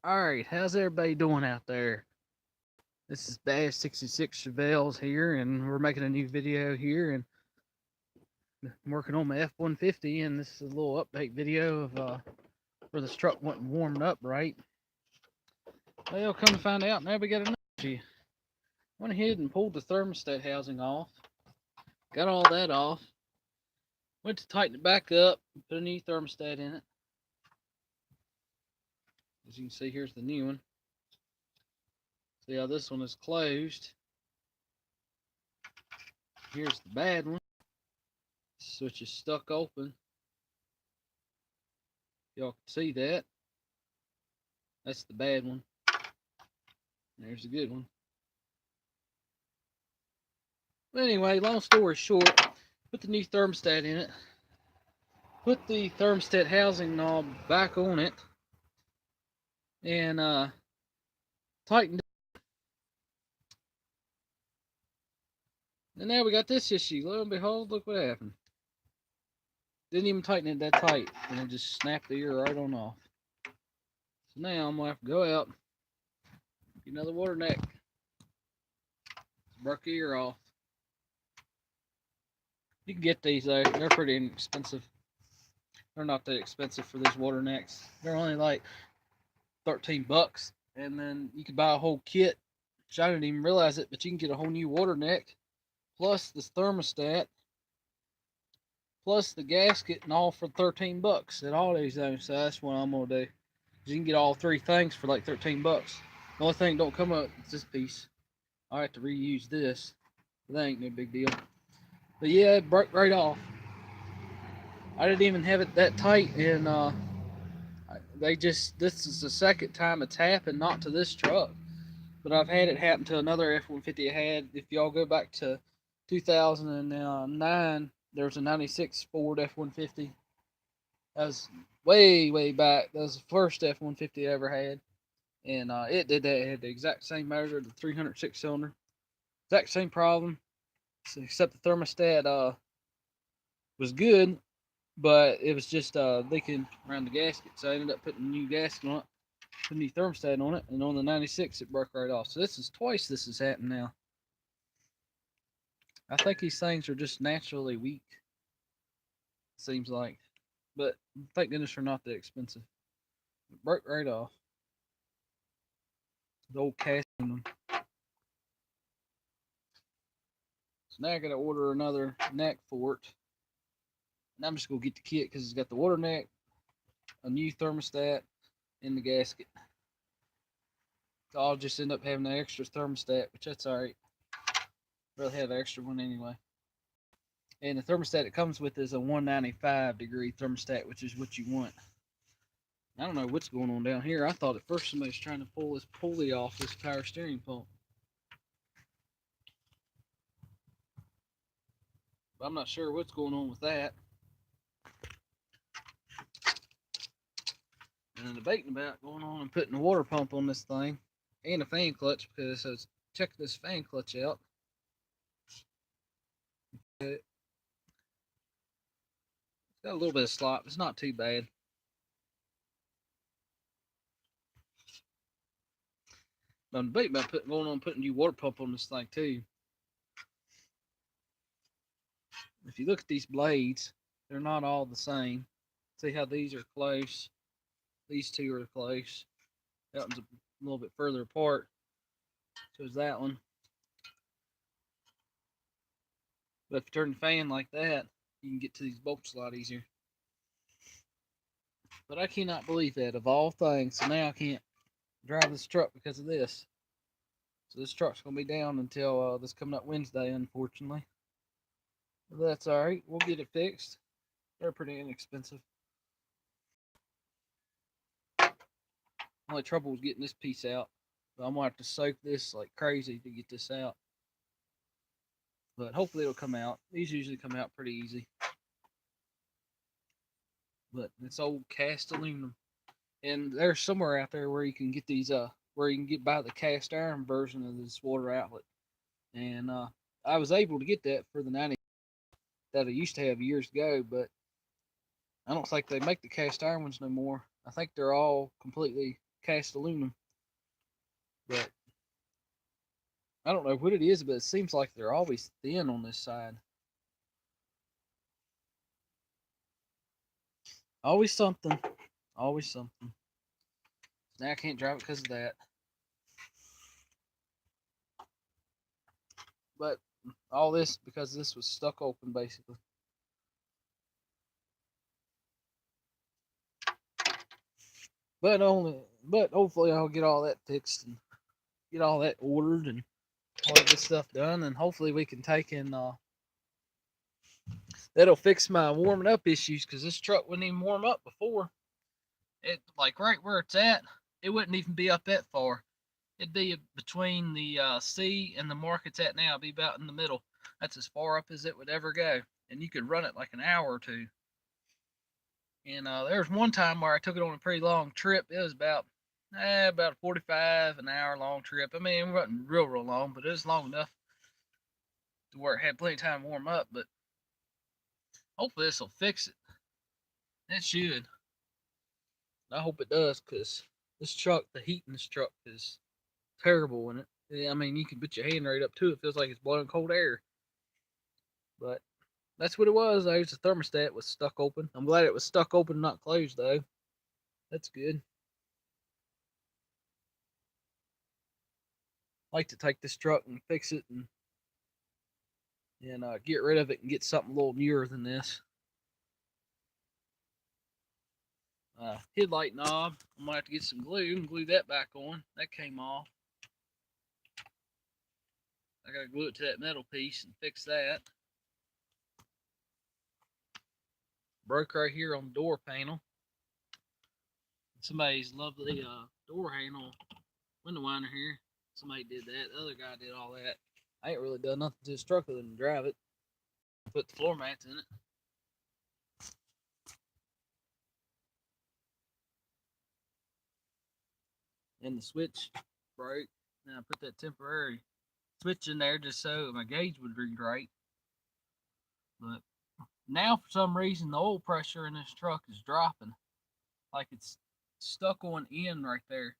Alright, how's everybody doing out there? This is Bash 66 Chevelle's here, and we're making a new video here, and I'm working on my F150, and this is a little update video of where this truck wasn't warmed up right. Well, come to find out, now we got another issue. Went ahead and pulled the thermostat housing off, got all that off, went to tighten it back up, put a new thermostat in it. As you can see, here's the new one. See how this one is closed. Here's the bad one. Switch is stuck open. Y'all can see that. That's the bad one. There's the good one. But anyway, long story short, put the new thermostat in it. Put the thermostat housing knob back on it. And tightened it. And now we got this issue. Lo and behold, look what happened. Didn't even tighten it that tight. And it just snapped the ear right on off. So now I'm going to have to go out. Get another water neck. Broke the ear off. You can get these though. They're pretty inexpensive. They're not that expensive for these water necks. They're only like 13 bucks. And then you can buy a whole kit. Which I didn't even realize it, but you can get a whole new water neck. Plus this thermostat. Plus the gasket and all for 13 bucks at all these things. So that's what I'm going to do. You can get all three things for like 13 bucks. The only thing don't come up is this piece. I have to reuse this. That ain't no big deal. But yeah, it broke right off. I didn't even have it that tight, and this is the second time it's happened, not to this truck, but I've had it happen to another F-150 I had. If y'all go back to 2009, there was a 96 Ford F-150. That was way back. That was the first F-150 I ever had. And it did that. It had the exact same motor, the 306 cylinder. Exact same problem, except the thermostat was good, but it was just leaking around the gasket. So I ended up putting a new gasket on it, put a new thermostat on it, and on the 96 it broke right off. So this is twice this has happened now. I think these things are just naturally weak, seems like. But thank goodness they're not that expensive. It broke right off. The old cast on them. So now I gotta order another neck for it. And I'm just gonna get the kit because it's got the water neck, a new thermostat, and the gasket. So I'll just end up having an extra thermostat, which that's alright. Rather have an extra one anyway. And the thermostat it comes with is a 195 degree thermostat, which is what you want. I don't know what's going on down here. I thought at first somebody's trying to pull this pulley off this power steering pump. But I'm not sure what's going on with that. And I'm debating about going on and putting a water pump on this thing. And a fan clutch, because I was checking this fan clutch out. It's got a little bit of slop. It's not too bad. But I'm debating about going on putting a new water pump on this thing too. If you look at these blades, they're not all the same. See how these are close? These two are close. That one's a little bit further apart. So is that one. But if you turn the fan like that, you can get to these bolts a lot easier. But I cannot believe that, of all things. So now I can't drive this truck because of this. So this truck's going to be down until this coming up Wednesday, unfortunately. But that's alright. We'll get it fixed. They're pretty inexpensive. Only trouble was getting this piece out. But I'm going to have to soak this like crazy to get this out. But hopefully it'll come out. These usually come out pretty easy. But it's old cast aluminum. And there's somewhere out there where you can get these where you can buy the cast iron version of this water outlet. And I was able to get that for the 90 that I used to have years ago, but I don't think they make the cast iron ones no more. I think they're all completely cast aluminum. But I don't know what it is, but it seems like they're always thin on this side. Always something. Always something. Now I can't drive it because of that. But all this because this was stuck open basically. But hopefully I'll get all that fixed and get all that ordered and all that good stuff done, and hopefully we can take and that'll fix my warming up issues because this truck wouldn't even warm up before. It like right where it's at, it wouldn't even be up that far. It'd be between the C and the mark it's at now. It'd be about in the middle. That's as far up as it would ever go, and you could run it like an hour or two. And there was one time where I took it on a pretty long trip. It was about 45 an hour long trip. I mean, it wasn't real long, but it was long enough to where it had plenty of time to warm up. But hopefully this will fix it. It should. I hope it does, because this truck, the heat in this truck is terrible in it. I mean, you can put your hand right up to it. It feels like it's blowing cold air. But that's what it was. I used the thermostat was stuck open. I'm glad it was stuck open, not closed though. That's good. I like to take this truck and fix it and get rid of it and get something a little newer than this. Headlight knob. I might have to get some glue and glue that back on. That came off. I gotta glue it to that metal piece and fix that. Broke right here on the door panel. Somebody's lovely door handle window winder here. Somebody did that. The other guy did all that. I ain't really done nothing to this truck other than drive it. Put the floor mats in it. And the switch broke. Now I put that temporary switch in there just so my gauge would read right. But now for some reason the oil pressure in this truck is dropping. Like it's stuck on N right there.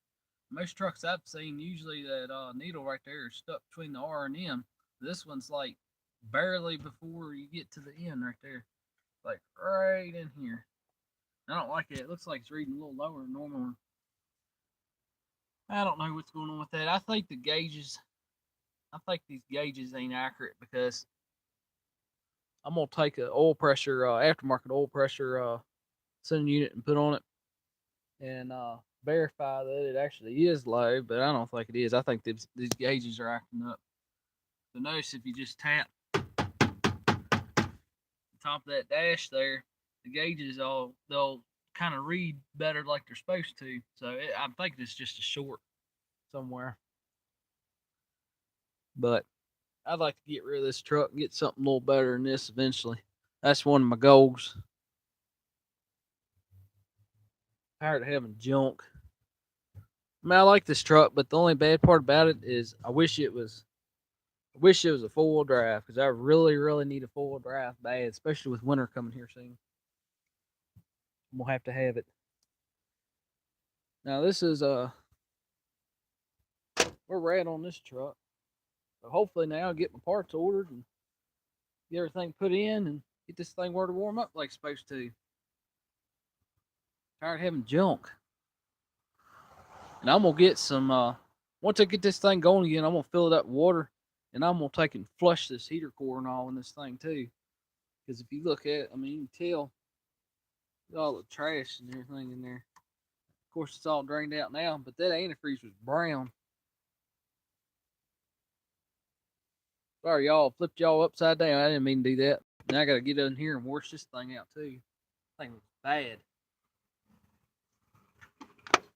Most trucks I've seen, usually that needle right there is stuck between the R and M. This one's like barely before you get to the end right there. Like right in here. I don't like it. It looks like it's reading a little lower than normal. I don't know what's going on with that. I think these gauges ain't accurate, because I'm gonna take a oil pressure, aftermarket oil pressure sending unit and put on it and verify that it actually is low, but I don't think it is. I think these gauges are acting up. So notice if you just tap the top of that dash there, the gauges they'll kind of read better like they're supposed to. So I think it's just a short somewhere. But I'd like to get rid of this truck and get something a little better than this eventually. That's one of my goals. Tired of having junk. I mean, I like this truck, but the only bad part about it is I wish it was a four-wheel drive, because I really, really need a four-wheel drive bad, especially with winter coming here soon. I'm gonna have to have it. Now this is where we're at on this truck. So hopefully now I'll get my parts ordered and get everything put in and get this thing where to warm up like it's supposed to. Tired of having junk. And I'm gonna get some once I get this thing going again, I'm gonna fill it up with water, and I'm gonna take and flush this heater core and all in this thing too. Because if you look at it, I mean, you can tell all the trash and everything in there. Of course, it's all drained out now, but that antifreeze was brown. Sorry, y'all, flipped y'all upside down. I didn't mean to do that. Now I gotta get in here and wash this thing out too. This thing was bad.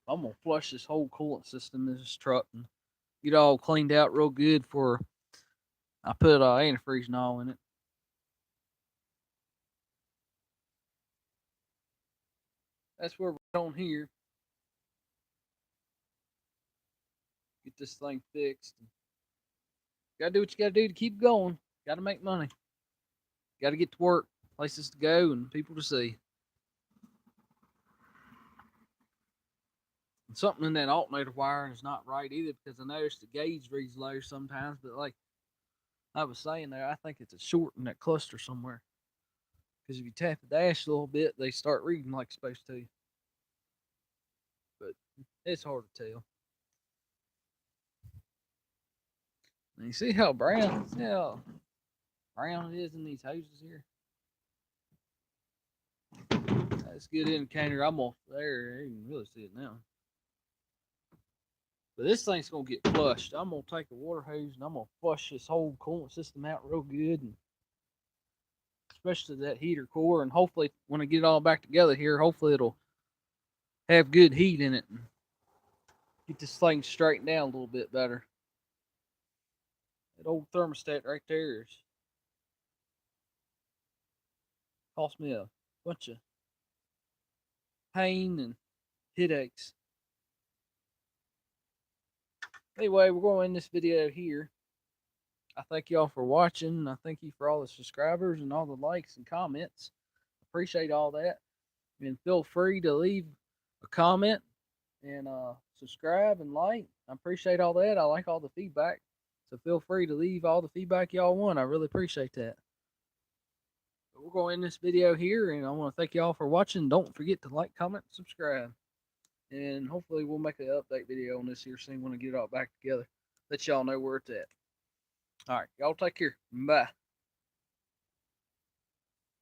I'm gonna flush this whole coolant system in this truck and get it all cleaned out real good for I put antifreeze and all in it. That's where we're on here. Get this thing fixed. Gotta do what you gotta do to keep going. Gotta make money. Gotta get to work, places to go, and people to see. Something in that alternator wire is not right either, because I noticed the gauge reads low sometimes, but like I was saying there, I think it's a short in that cluster somewhere. Because if you tap the dash a little bit, they start reading like it's supposed to. But it's hard to tell. And you see how brown it is in these hoses here? That's a good indicator. I'm off there. You can really see it now. But this thing's gonna get flushed. I'm gonna take a water hose and I'm gonna flush this whole coolant system out real good, and especially that heater core. And hopefully, when I get it all back together here, hopefully it'll have good heat in it and get this thing straightened out a little bit better. That old thermostat right there is cost me a bunch of pain and headaches. Anyway, we're going to end this video here. I thank y'all for watching. I thank you for all the subscribers and all the likes and comments. Appreciate all that. And feel free to leave a comment and subscribe and like. I appreciate all that. I like all the feedback. So feel free to leave all the feedback y'all want. I really appreciate that. But we're going to end this video here, and I want to thank y'all for watching. Don't forget to like, comment, subscribe. And hopefully we'll make an update video on this here soon when I get it all back together. Let y'all know where it's at. All right, y'all take care. Bye.